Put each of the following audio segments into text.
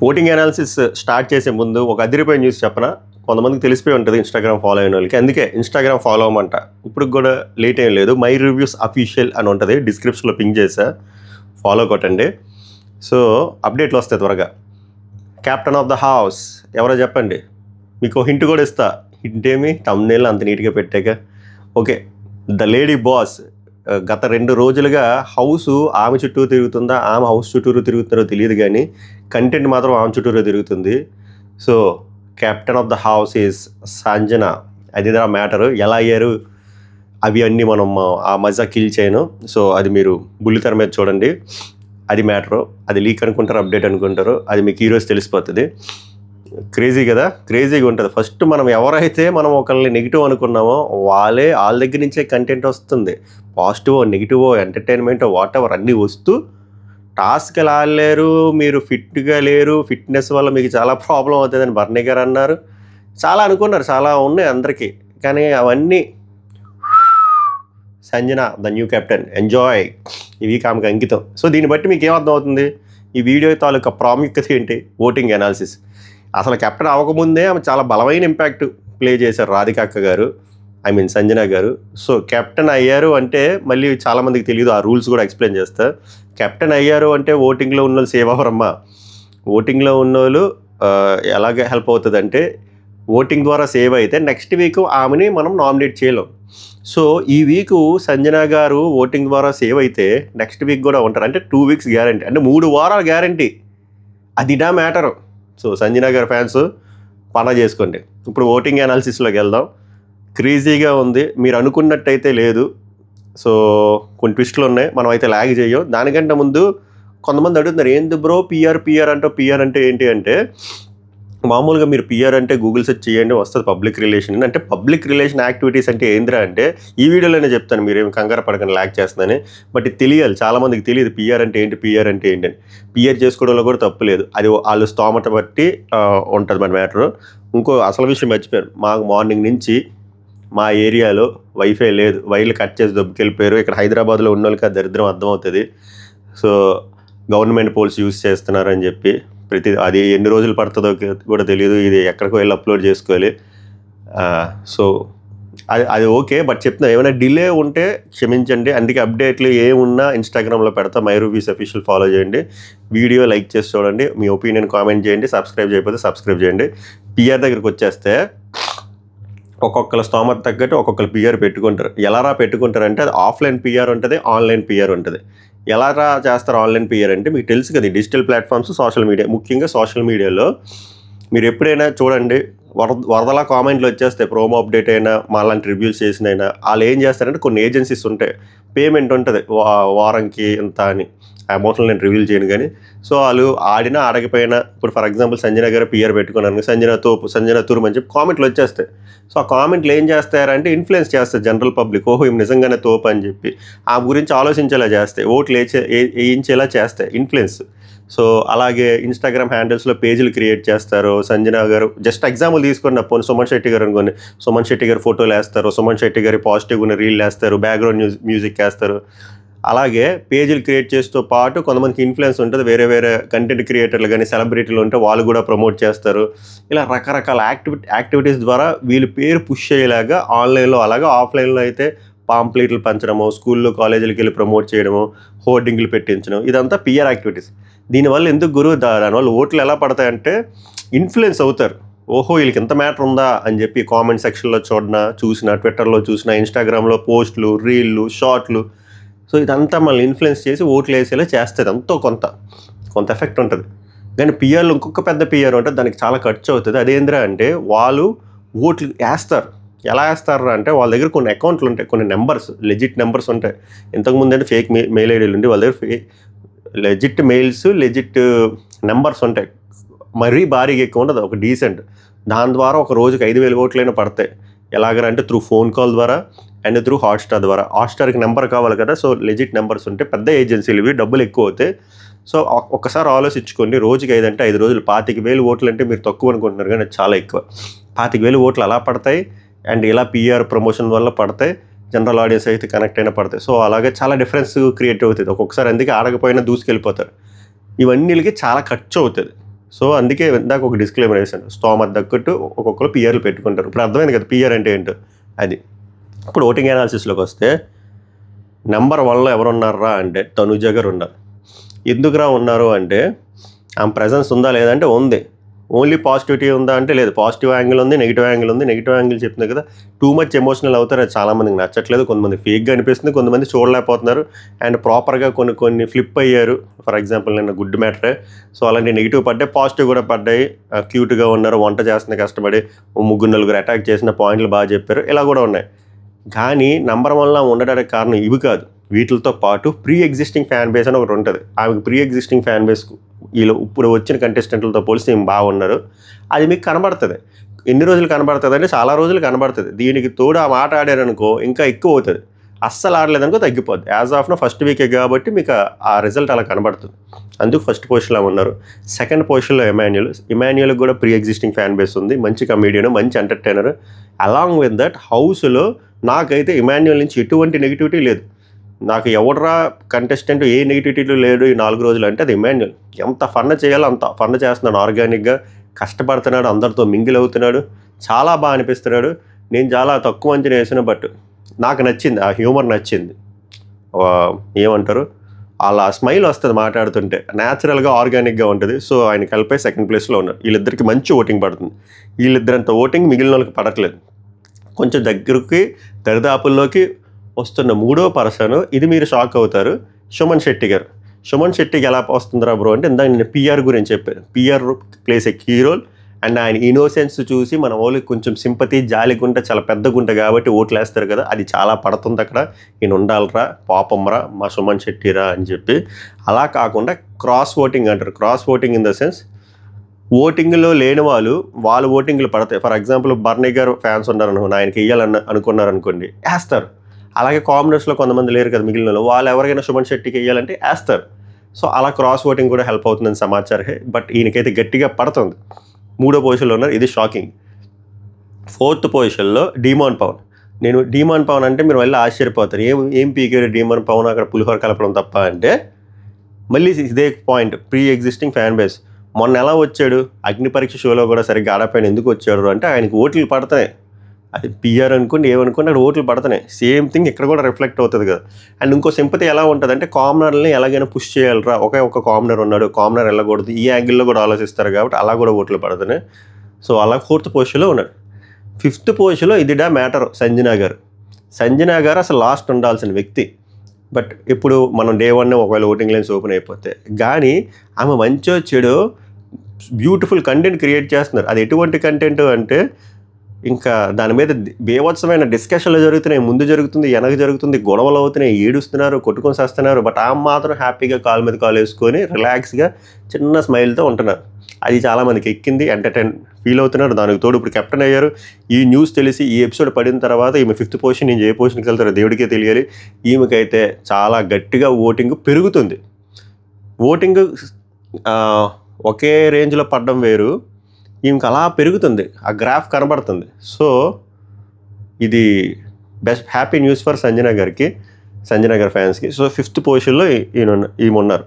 Voting analysis start చేసే ముందు ఒక అదిరిపోయిన న్యూస్ చెప్పనా? కొంతమందికి తెలిసిపోయి ఉంటుంది ఇన్స్టాగ్రామ్ ఫాలో అయిన వాళ్ళకి. అందుకే ఇన్స్టాగ్రామ్ ఫాలో అవ్వమంట. ఇప్పుడు కూడా లేట్ ఏం లేదు. మై రివ్యూస్ అఫీషియల్ అని ఉంటుంది, డిస్క్రిప్షన్లో పింక్ చేసా, ఫాలో కొట్టండి. సో అప్డేట్లు వస్తాయి త్వరగా. కెప్టెన్ ఆఫ్ ద హౌస్ ఎవరో చెప్పండి, మీకు హింట్ కూడా ఇస్తా. హింట్ ఏమి, తమ్నేల్ అంత నీట్గా పెట్టాక. ఓకే, ద లేడీ బాస్ గత 2 రోజులుగా హౌస్ ఆమె చుట్టూ తిరుగుతుందా, ఆమె హౌస్ చుట్టూరు తిరుగుతున్నారో తెలియదు, కానీ కంటెంట్ మాత్రం ఆమె చుట్టూరు తిరుగుతుంది. So captain of the house is Sanjana. అది మ్యాటరు. ఎలా అయ్యారు అవి అన్నీ మనం ఆ మజా కిల్ చేయను. సో అది మీరు బుల్లితెర మీద చూడండి, అది మ్యాటరు. అది లీక్ అనుకుంటారు, అప్డేట్ అనుకుంటారు, అది మీకు ఈరోజు తెలిసిపోతుంది. క్రేజీ కదా, క్రేజీగా ఉంటుంది. ఫస్ట్ మనం ఎవరైతే మనం ఒకళ్ళని నెగిటివ్ అనుకున్నామో వాళ్ళ దగ్గర నుంచే కంటెంట్ వస్తుంది. Positive negative entertainment what ever అన్నీ వస్తూ టాస్క్ ఎలా ఆడలేరు, మీరు ఫిట్గా లేరు, ఫిట్నెస్ వల్ల మీకు చాలా ప్రాబ్లం అవుతుందని బర్నీ గారు అన్నారు. చాలా అనుకున్నారు, చాలా ఉన్నాయి అందరికీ, కానీ అవన్నీ Sanjana the new captain. Enjoy. ఈ వీక్ ఆమెకు అంకితం. సో దీన్ని బట్టి మీకు ఏమర్థం అవుతుంది, ఈ వీడియో తాలూకా ప్రాముఖ్యత ఏంటి? Voting analysis. అసలు కెప్టెన్ అవ్వకముందే ఆమె చాలా బలమైన ఇంపాక్ట్ ప్లే చేశారు రాధికాక్క గారు, ఐ మీన్ సంజన గారు. సో కెప్టెన్ అయ్యారు అంటే మళ్ళీ చాలామందికి తెలియదు, ఆ రూల్స్ కూడా ఎక్స్ప్లెయిన్ చేస్తా. కెప్టెన్ అయ్యారు అంటే ఓటింగ్లో ఉన్న వాళ్ళు సేవ్ అవ్వరమ్మా. ఓటింగ్లో ఉన్న వాళ్ళు ఎలాగ హెల్ప్ అవుతుంది అంటే, ఓటింగ్ ద్వారా సేవ్ అయితే నెక్స్ట్ వీక్ ఆమెని మనం నామినేట్ చేయలేం. సో ఈ వీకు సంజన గారు ఓటింగ్ ద్వారా సేవ్ అయితే నెక్స్ట్ వీక్ కూడా ఉంటారు, అంటే 2 వీక్స్ గ్యారంటీ, అంటే 3 వారాలు గ్యారంటీ. అదిడా మ్యాటరు. సో సంజన గారి ఫ్యాన్స్ పనా చేసుకోండి. ఇప్పుడు ఓటింగ్ అనాలిసిస్లోకి వెళ్దాం. క్రేజీగా ఉంది, మీరు అనుకున్నట్టయితే లేదు. సో కొన్ని ట్విస్టులు ఉన్నాయి, మనం అయితే ల్యాగ్ చేయం. దానికంటే ముందు కొంతమంది అడుగుతున్నారు, ఏంది బ్రో పిఆర్ అంటే పిఆర్ అంటే ఏంటి అంటే, మామూలుగా మీరు పిఆర్ అంటే గూగుల్ సెర్చ్ చేయండి, వస్తుంది పబ్లిక్ రిలేషన్. అంటే పబ్లిక్ రిలేషన్ యాక్టివిటీస్ అంటే ఏంద్రా అంటే, ఈ వీడియోలోనే చెప్తాను, మీరేమి కంగారు పడకండి ల్యాగ్ చేస్తుందని. బట్ ఇది తెలియాలి, చాలామందికి తెలియదు పిఆర్ అంటే ఏంటి, పిఆర్ అంటే ఏంటని. పిఆర్ చేసుకోవడంలో కూడా తప్పు లేదు, అది వాళ్ళు స్తోమత బట్టి ఉంటుంది మన మ్యాటరు. ఇంకో అసలు విషయం మర్చిపోయారు, మాకు మార్నింగ్ నుంచి మా ఏరియాలో వైఫై లేదు, వైర్లు కట్ చేసి దొబ్బుకెళ్ళిపోయారు. ఇక్కడ హైదరాబాద్లో ఉన్న వాళ్ళకి ఆ దరిద్రం అర్థమవుతుంది. సో గవర్నమెంట్ పోల్స్ యూజ్ చేస్తున్నారని చెప్పి అది ఎన్ని రోజులు పడుతుందో కూడా తెలియదు, ఇది ఎక్కడికో వెళ్ళి అప్లోడ్ చేసుకోవాలి. సో అది ఓకే, బట్ చెప్తున్నా ఏమైనా డిలే ఉంటే క్షమించండి. అందుకే అప్డేట్లు ఏమున్నా ఇన్స్టాగ్రామ్లో పెడతా, మై రివ్యూస్ అఫీషియల్ ఫాలో చేయండి, వీడియో లైక్ చేసి చూడండి, మీ ఒపీనియన్ కామెంట్ చేయండి, సబ్స్క్రైబ్ చేయకపోతే సబ్స్క్రైబ్ చేయండి. పిఆర్ దగ్గరికి వచ్చేస్తే ఒక్కొక్కరు స్తోమత తగ్గట్టు ఒక్కొక్కరు పిఆర్ పెట్టుకుంటారు. ఎలారా పెట్టుకుంటారంటే, అది ఆఫ్లైన్ పిఆర్ ఉంటుంది, ఆన్లైన్ పిఆర్ ఉంటుంది. ఎలారా చేస్తారు ఆన్లైన్ పిఆర్ అంటే, మీకు తెలుసు కదా, డిజిటల్ ప్లాట్ఫామ్స్, సోషల్ మీడియా, ముఖ్యంగా సోషల్ మీడియాలో మీరు ఎప్పుడైనా చూడండి, వరదలా కామెంట్లు వచ్చేస్తాయి, ప్రోమో అప్డేట్ అయినా మాలాంటి రివ్యూస్ చేసినైనా. వాళ్ళు ఏం చేస్తారంటే, కొన్ని ఏజెన్సీస్ ఉంటాయి, పేమెంట్ ఉంటుంది వారంకి ఇంత అని, అమౌంట్లు నేను రివీల్ చేయను కానీ. సో వాళ్ళు ఆడినా ఆడకపోయినా, ఇప్పుడు ఫర్ ఎగ్జాంపుల్ సంజన గారు పిఆర్ పెట్టుకున్నాను, సంజన తోపు, సంజన తురుము అని చెప్పి కామెంట్లు వచ్చేస్తాయి. సో ఆ కామెంట్లు ఏం చేస్తారంటే, ఇన్ఫ్లుయెన్స్ చేస్తారు జనరల్ పబ్లిక్, ఓహో ఇవి నిజంగానే తోపు అని చెప్పి ఆ గురించి ఆలోచించేలా చేస్తాయి, ఓట్లు వేయించేలా చేస్తాయి, ఇన్ఫ్లుయెన్స్. సో అలాగే ఇన్స్టాగ్రామ్ హ్యాండిల్స్లో పేజీలు క్రియేట్ చేస్తారు. సంజన గారు జస్ట్ ఎగ్జాంపుల్ తీసుకున్న పోనీ సుమన్ శెట్టి గారు అనుకోండి, సుమన్ శెట్టి గారు ఫోటోలు వేస్తారు, సుమన్ శెట్టి గారి పాజిటివ్ ఉన్న రీల్ వేస్తారు, బ్యాక్గ్రౌండ్ మ్యూజిక్ వేస్తారు. అలాగే పేజీలు క్రియేట్ చేస్తూ పాటు కొంతమందికి ఇన్ఫ్లుయెన్స్ ఉంటుంది, వేరే వేరే కంటెంట్ క్రియేటర్లు కానీ సెలబ్రిటీలు ఉంటే వాళ్ళు కూడా ప్రమోట్ చేస్తారు. ఇలా రకరకాల యాక్టివిటీస్ ద్వారా వీళ్ళు పేరు పుష్ అయ్యేలాగా ఆన్లైన్లో, అలాగే ఆఫ్లైన్లో అయితే పాంప్లెట్లు పంచడము, స్కూల్లో కాలేజీలకు వెళ్ళి ప్రమోట్ చేయడము, హోర్డింగ్లు పెట్టించడం, ఇదంతా పిఆర్ యాక్టివిటీస్. దీనివల్ల ఎందుకు గురువు, దానివల్ల ఓట్లు ఎలా పడతాయంటే ఇన్ఫ్లుయెన్స్ అవుతారు. ఓహో వీళ్ళకి ఎంత మ్యాటర్ ఉందా అని చెప్పి కామెంట్ సెక్షన్లో చూసిన, ట్విట్టర్లో చూసిన, ఇన్స్టాగ్రామ్లో పోస్టులు, రీళ్ళు, షార్ట్లు. సో ఇదంతా మళ్ళీ ఇన్ఫ్లుయెన్స్ చేసి ఓట్లు వేసేలా చేస్తుంది. అంతో కొంత ఎఫెక్ట్ ఉంటుంది. కానీ పిఆర్లో ఇంకొక పెద్ద పిఆర్ ఉంటుంది, దానికి చాలా ఖర్చు అవుతుంది. అదేంద్రా అంటే, వాళ్ళు ఓట్లు వేస్తారు. ఎలా వేస్తారు అంటే, వాళ్ళ దగ్గర కొన్ని అకౌంట్లు ఉంటాయి, కొన్ని నెంబర్స్, లెజిట్ నెంబర్స్ ఉంటాయి. ఇంతకుముందు అంటే ఫేక్ మెయిల్ ఐడీలు ఉండి, వాళ్ళ దగ్గర లెజిట్ మెయిల్స్, లెజిట్ నెంబర్స్ ఉంటాయి. మరీ భారీగా ఎక్కువ ఉండదు, ఒక డీసెంట్. దాని ద్వారా ఒక రోజుకి 5,000 ఓట్లైనా పడతాయి. ఎలాగంటే త్రూ ఫోన్ కాల్ ద్వారా అండ్ త్రూ హాట్స్టార్ ద్వారా. హాట్స్టార్కి నెంబర్ కావాలి కదా, సో లెజిట్ నెంబర్స్ ఉంటే పెద్ద ఏజెన్సీలు, ఇవి డబ్బులు ఎక్కువ అవుతాయి. సో ఒక్కసారి ఆలోచించుకోండి, రోజుకి 5 అంటే 5 రోజులు 25,000 ఓట్లు అంటే మీరు తక్కువ అనుకుంటున్నారు, కానీ చాలా ఎక్కువ. 25,000 ఓట్లు అలా పడతాయి, అండ్ ఇలా పిఆర్ ప్రమోషన్ వల్ల పడతాయి, జనరల్ ఆడియన్స్ అయితే కనెక్ట్ అయినా పడతాయి. సో అలాగే చాలా డిఫరెన్స్ క్రియేట్ అవుతుంది ఒక్కొక్కసారి. అందుకే ఆడకపోయినా దూసుకెళ్ళిపోతారు. ఇవన్నీకి చాలా ఖర్చు అవుతుంది. సో అందుకే ఇందాక ఒక డిస్క్లైమర్ వేసాను, స్తోమత తగ్గట్టు ఒక్కొక్కరు పిఆర్లు పెట్టుకుంటారు. ఇప్పుడు అర్థమైంది కదా పిఆర్ అంటే ఏంటో. అది ఇప్పుడు ఓటింగ్ అనాలిసిస్లోకి వస్తే నెంబర్ 1లో ఎవరున్నారా అంటే తనుజ గారు ఉన్నారు. ఎందుకురా ఉన్నారు అంటే ఆమె ప్రెజెన్స్ ఉందా లేదంటే ఉంది. ఓన్లీ పాజిటివిటీ ఉందా అంటే లేదు, పాజిటివ్ యాంగిల్ ఉంది, నెగిటివ్ యాంగిల్ ఉంది. నెగిటివ్ యాంగిల్ చెప్తుంది కదా, టూ మచ్ ఎమోషనల్ అవుతారు, అది చాలామందికి నచ్చట్లేదు. కొంతమంది ఫేక్గా అనిపిస్తుంది, కొంతమంది చూడలేకపోతున్నారు అండ్ ప్రాపర్గా కొన్ని ఫ్లిప్ అయ్యారు. ఫర్ ఎగ్జాంపుల్ నిన్న గుడ్ మ్యాటరే, సో అలాంటి నెగిటివ్ పడ్డాయి, పాజిటివ్ కూడా పడ్డాయి. క్యూట్గా ఉన్నారు, వంట చేస్తున్న కష్టపడి 3-4 అటాక్ చేసిన పాయింట్లు బాగా చెప్పారు, ఇలా కూడా ఉన్నాయి. కానీ నెంబర్ 1లో ఉండడానికి కారణం ఇవి కాదు. వీటితో పాటు ప్రీ ఎగ్జిస్టింగ్ ఫ్యాన్ బేస్ అని ఒకటి ఉంటుంది. ఆమెకు ప్రీ ఎగ్జిస్టింగ్ ఫ్యాన్ బేస్ వీళ్ళు ఇప్పుడు వచ్చిన కంటెస్టెంట్లతో పోలిసి ఏం బాగున్నారు, అది మీకు కనబడుతుంది. ఎన్ని రోజులు కనబడుతుంది అంటే చాలా రోజులు కనబడుతుంది. దీనికి తోడు ఆ మాట ఆడారనుకో ఇంకా ఎక్కువ అవుతుంది, అస్సలు ఆడలేదనుకో తగ్గిపోద్ది. యాజ్ ఆఫ్ నో ఫస్ట్ వీకే కాబట్టి మీకు ఆ రిజల్ట్ అలా కనబడుతుంది. అందుకు ఫస్ట్ పొజిషన్లో ఉన్నారు. సెకండ్ పొజిషన్లో ఇమాన్యుయల్కి కూడా ప్రీ ఎగ్జిస్టింగ్ ఫ్యాన్ బేస్ ఉంది, మంచి కమీడియన్, మంచి ఎంటర్టైనర్. అలాంగ్ విత్ దట్ హౌస్లో నాకైతే ఇమాన్యుయల్ నుంచి ఎటువంటి నెగిటివిటీ లేదు. నాకు ఎవడరా కంటెస్టెంట్ ఏ నెగిటివిటీలు లేడు ఈ 4 రోజులు అంటే అది ఇమాన్యుయల్. ఎంత ఫన్ చేయాలో అంత ఫన్ చేస్తున్నాడు, ఆర్గానిక్గా కష్టపడుతున్నాడు, అందరితో మింగిల్ అవుతున్నాడు, చాలా బాగా అనిపిస్తున్నాడు. నేను చాలా తక్కువ అంచనా వేసిన, బట్ నాకు నచ్చింది, ఆ హ్యూమర్ నచ్చింది. ఏమంటారు, అలా స్మైల్ వస్తుంది మాట్లాడుతుంటే, న్యాచురల్గా ఆర్గానిక్గా ఉంటుంది. సో ఆయన కలిపే సెకండ్ ప్లేస్లో ఉన్నారు. వీళ్ళిద్దరికి మంచి ఓటింగ్ పడుతుంది. వీళ్ళిద్దరంత ఓటింగ్ మిగిలిన వాళ్ళకి పడట్లేదు. కొంచెం దగ్గరికి దరిదాపుల్లోకి వస్తున్న 3వ పర్సన్, ఇది మీరు షాక్ అవుతారు, సుమన్ శెట్టి గారు. సుమన్ శెట్టికి ఎలా వస్తుందిరా బ్రో అంటే ఇందాక నేను పిఆర్ గురించి చెప్పాను. P R plays a key role and ఆయన ఇన్నోసెన్స్ చూసి మన వాళ్ళకి కొంచెం సింపతి, జాలి గుంట, చాలా పెద్ద గుంట కాబట్టి ఓట్లు వేస్తారు కదా, అది చాలా పడుతుంది అక్కడ. ఈయన ఉండాలరా, పాపంరా, మా సుమన్ శెట్టిరా అని చెప్పి. అలా కాకుండా క్రాస్ ఓటింగ్ అంటారు. Cross voting in the sense ఓటింగ్లో లేని వాళ్ళ ఓటింగ్లు పడతాయి. ఫర్ ఎగ్జాంపుల్ బర్నీ గారు ఫ్యాన్స్ ఉన్నారనుకోండి, ఆయనకి వేయాలని అనుకున్నారనుకోండి, వేస్తారు. అలాగే కాంబినేషన్లో కొంతమంది లేరు కదా మిగిలిన వాళ్ళు, ఎవరికైనా సుమన్ శెట్టికి వేయాలంటే వేస్తారు. సో అలా క్రాస్ ఓటింగ్ కూడా హెల్ప్ అవుతుందని సమాచారం. బట్ ఈయనకైతే గట్టిగా పడుతుంది. 3వ పొజిషన్లో ఉన్నారు, ఇది షాకింగ్. 4th పొజిషన్లో డీమాన్ పవన్. నేను డీమాన్ పవన్ అంటే మీరు మళ్ళీ ఆశ్చర్యపోతారు, ఏం పీకేడు డీమాన్ పవన్ అక్కడ పులిహోర కలపడం తప్ప అంటే, మళ్ళీ ఇదే point, pre existing fan base. మొన్న ఎలా వచ్చాడు, అగ్ని పరీక్ష షోలో కూడా సరిగ్గా ఆడపోయిన ఎందుకు వచ్చాడు అంటే ఆయనకి ఓట్లు పడతాయి. అది పిఆర్ అనుకోండి, ఏమనుకోండి, అక్కడ ఓట్లు పడుతున్నాయి. సేమ్ థింగ్ ఇక్కడ కూడా రిఫ్లెక్ట్ అవుతుంది కదా. అండ్ ఇంకో సింపతి ఎలా ఉంటుంది అంటే, కామనర్ని ఎలాగైనా పుష్ చేయాలరా, ఒక కామనర్ ఉన్నాడు, కామనర్ వెళ్ళకూడదు, ఈ యాంగిల్లో కూడా ఆలోచిస్తారు కాబట్టి అలా కూడా ఓట్లు పడుతున్నాయి. సో అలా 4th పొజిషన్లో ఉన్నాడు. 5th పొజిషన్లో ఇదిడా మ్యాటర్, సంజనా గారు అసలు లాస్ట్ ఉండాల్సిన వ్యక్తి. బట్ ఇప్పుడు మనం డే 1 ఒకవేళ ఓటింగ్ లైన్స్ ఓపెన్ అయిపోతే కానీ ఆమె మంచో చెడో బ్యూటిఫుల్ కంటెంట్ క్రియేట్ చేస్తున్నారు. అది ఎటువంటి కంటెంట్ అంటే ఇంకా దాని మీద బేవత్సమైన డిస్కషన్లు జరుగుతున్నాయి, ముందు జరుగుతుంది, వెనక జరుగుతుంది, గొడవలు అవుతున్నాయి, ఏడుస్తున్నారు, కొట్టుకొని చేస్తున్నారు. బట్ ఆమె మాత్రం హ్యాపీగా కాలు మీద కాలు వేసుకొని రిలాక్స్గా చిన్న స్మైల్తో ఉంటున్నారు. అది చాలామందికి ఎక్కింది, ఎంటర్టైన్ ఫీల్ అవుతున్నారు. దానికి తోడు ఇప్పుడు కెప్టెన్ అయ్యారు. ఈ న్యూస్ తెలిసి ఈ ఎపిసోడ్ పడిన తర్వాత ఈమె 5th పొజిషన్ నుంచి ఏ పొజిషన్కి వెళ్తారో దేవుడికే తెలియాలి. ఈమెకైతే చాలా గట్టిగా ఓటింగ్ పెరుగుతుంది. ఓటింగ్ ఒకే రేంజ్లో పడడం వేరు, ఈమెకి అలా పెరుగుతుంది, ఆ గ్రాఫ్ కనబడుతుంది. సో ఇది best happy news for Sanjana గారి ఫ్యాన్స్కి. సో 5th పొజిషన్లో ఈమె ఉన్నారు.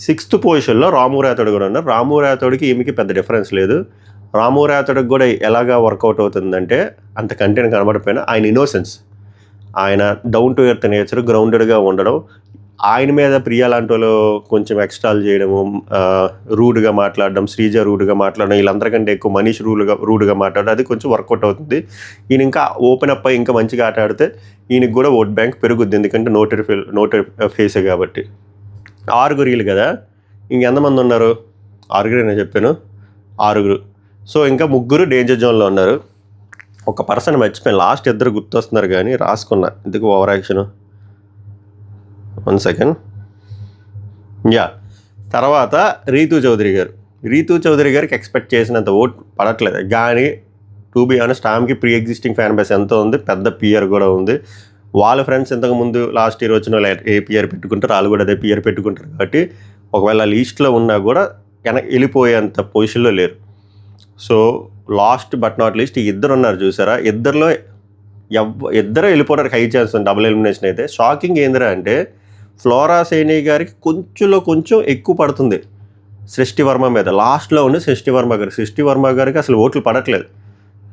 6th పొజిషన్లో రాము రాథోడ్ కూడా ఉన్నారు. రాము రాథోడ్కి ఈమెకి పెద్ద డిఫరెన్స్ లేదు. రాము రాథోడ్కి కూడా ఎలాగా వర్కౌట్ అవుతుందంటే, అంత కంటెంట్ కనబడిపోయినా ఆయన ఇన్నోసెన్స్, ఆయన డౌన్ టు ఎర్త్ నేచర్, గ్రౌండెడ్గా ఉండడం, ఆయన మీద ప్రియా లాంటి వాళ్ళు కొంచెం ఎక్స్ట్రాల్ చేయడము, రూడ్గా మాట్లాడడం, శ్రీజ రూడ్గా మాట్లాడడం, వీళ్ళందరికంటే ఎక్కువ మనీష్ రూడ్గా మాట్లాడడం, అది కొంచెం వర్కౌట్ అవుతుంది. ఈయన ఇంకా ఓపెన్ అప్ అయ్యి ఇంకా మంచిగా ఆట ఆడితే ఈయనకి కూడా ఓట్ బ్యాంక్ పెరుగుద్ది, ఎందుకంటే నోటెడ్ ఫేసే కాబట్టి. 6 వీళ్ళు కదా, ఇంకెంతమంది ఉన్నారు? 6 నేను చెప్పాను, 6. సో ఇంకా 3 డేంజర్ జోన్లో ఉన్నారు. ఒక పర్సన్ మర్చిపోయాను, లాస్ట్ 2 గుర్తొస్తున్నారు కానీ రాసుకున్నా, ఎందుకు ఓవర్ యాక్షన్. 1 సెకండ్. తర్వాత రీతూ చౌదరి గారికి ఎక్స్పెక్ట్ చేసినంత ఓట్ పడట్లేదు. కానీ టు బీ ఆనెస్ట్ ఆమెకి ప్రీ ఎగ్జిస్టింగ్ ఫ్యాన్ బేస్ ఎంతో ఉంది, పెద్ద పిఆర్ కూడా ఉంది. వాళ్ళ ఫ్రెండ్స్ ఇంతకుముందు లాస్ట్ ఇయర్ వచ్చిన ఏ పిఆర్ పెట్టుకుంటారు, వాళ్ళు కూడా అదే పిఆర్ పెట్టుకుంటారు. కాబట్టి ఒకవేళ లీస్ట్లో ఉన్నా కూడా వెళ్ళిపోయేంత పొజిషన్లో లేరు. So last but not least ఇద్దరు ఉన్నారు చూసారా, ఇద్దరు వెళ్ళిపోవడానికి హై ఛాన్స్ ఉంది, డబుల్ ఎలిమినేషన్ అయితే. షాకింగ్ ఏందిరా అంటే ఫ్లోరా సైని గారికి కొంచెం ఎక్కువ పడుతుంది. సృష్టి వర్మ మీద. లాస్ట్లో ఉండి సృష్టి వర్మ గారికి అసలు ఓట్లు పడట్లేదు.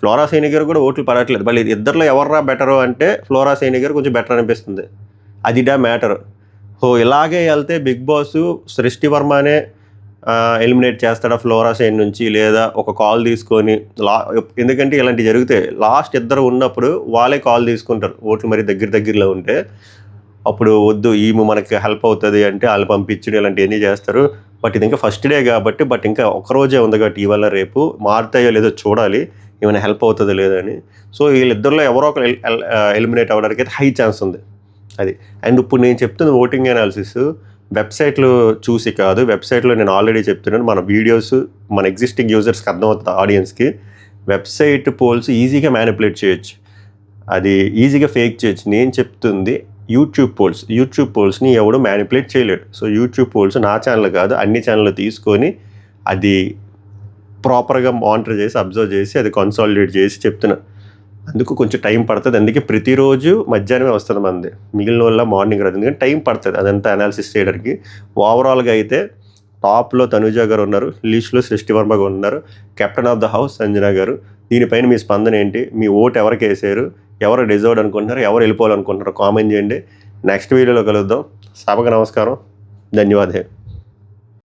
ఫ్లోరా సైని గారు కూడా ఓట్లు పడట్లేదు. మళ్ళీ ఇద్దరిలో ఎవర్రా బెటరు అంటే ఫ్లోరా సైని గారు కొంచెం బెటర్ అనిపిస్తుంది. అదిడా మ్యాటర్. ఇలాగే వెళ్తే బిగ్ బాస్ సృష్టి వర్మనే ఎలిమినేట్ చేస్తాడా ఫ్లోరా సైన్ నుంచి, లేదా ఒక కాల్ తీసుకొని ఎందుకంటే ఇలాంటివి జరుగుతాయి. లాస్ట్ ఇద్దరు ఉన్నప్పుడు వాళ్ళే కాల్ తీసుకుంటారు. ఓట్లు మరి దగ్గరలో ఉంటే అప్పుడు వద్దు ఈమె మనకి హెల్ప్ అవుతుంది అంటే వాళ్ళు పంపించడం ఇలాంటివన్నీ చేస్తారు. బట్ ఇది ఇంకా ఫస్ట్ డే కాబట్టి, బట్ ఇంకా ఒకరోజే ఉంది కాబట్టి ఇవాళ రేపు మారుతాయో లేదో చూడాలి, ఏమైనా హెల్ప్ అవుతుందో లేదని. సో వీళ్ళిద్దరిలో ఎవరో ఒకరు ఎలిమినేట్ అవ్వడానికి అయితే హై ఛాన్స్ ఉంది అది. అండ్ ఇప్పుడు నేను చెప్తున్న ఓటింగ్ అనాలిసిస్ వెబ్సైట్లు చూసి కాదు. వెబ్సైట్లో నేను ఆల్రెడీ చెప్తున్నాను, మన వీడియోస్ మన ఎగ్జిస్టింగ్ యూజర్స్కి అర్థమవుతుంది, ఆడియన్స్కి. వెబ్సైట్ పోల్స్ ఈజీగా మ్యానిపులేట్ చేయొచ్చు, అది ఈజీగా ఫేక్ చేయొచ్చు. నేను చెప్తుంది యూట్యూబ్ పోల్స్ని ఎవడు మ్యానిపులేట్ చేయలేడు. సో యూట్యూబ్ పోల్స్ నా ఛానల్ కాదు, అన్ని ఛానళ్ళు తీసుకొని అది ప్రాపర్గా మానిటర్ చేసి అబ్జర్వ్ చేసి అది కన్సాలిడేట్ చేసి చెప్తున్నా. అందుకు కొంచెం టైం పడుతుంది. అందుకే ప్రతిరోజు మధ్యాహ్నమే వస్తుంది మనది, మిగిలిన వల్ల మార్నింగ్ రాదు. ఎందుకంటే టైం పడుతుంది అదంతా అనాలిసిస్ చేయడానికి. ఓవరాల్గా అయితే టాప్లో తనుజ గారు ఉన్నారు, లీస్ట్లో సృష్టి వర్మ గారు ఉన్నారు, captain of the house Sanjana గారు. దీనిపైన మీ స్పందన ఏంటి? మీ ఓటు ఎవరికి వేసారు? ఎవరు డిజర్వ్డ్ అనుకుంటున్నారు? ఎవరు వెళ్ళిపోవాలనుకుంటున్నారు? కామెంట్ చేయండి. నెక్స్ట్ వీడియోలో కలుద్దాం. సభకు నమస్కారం, ధన్యవాదాలు.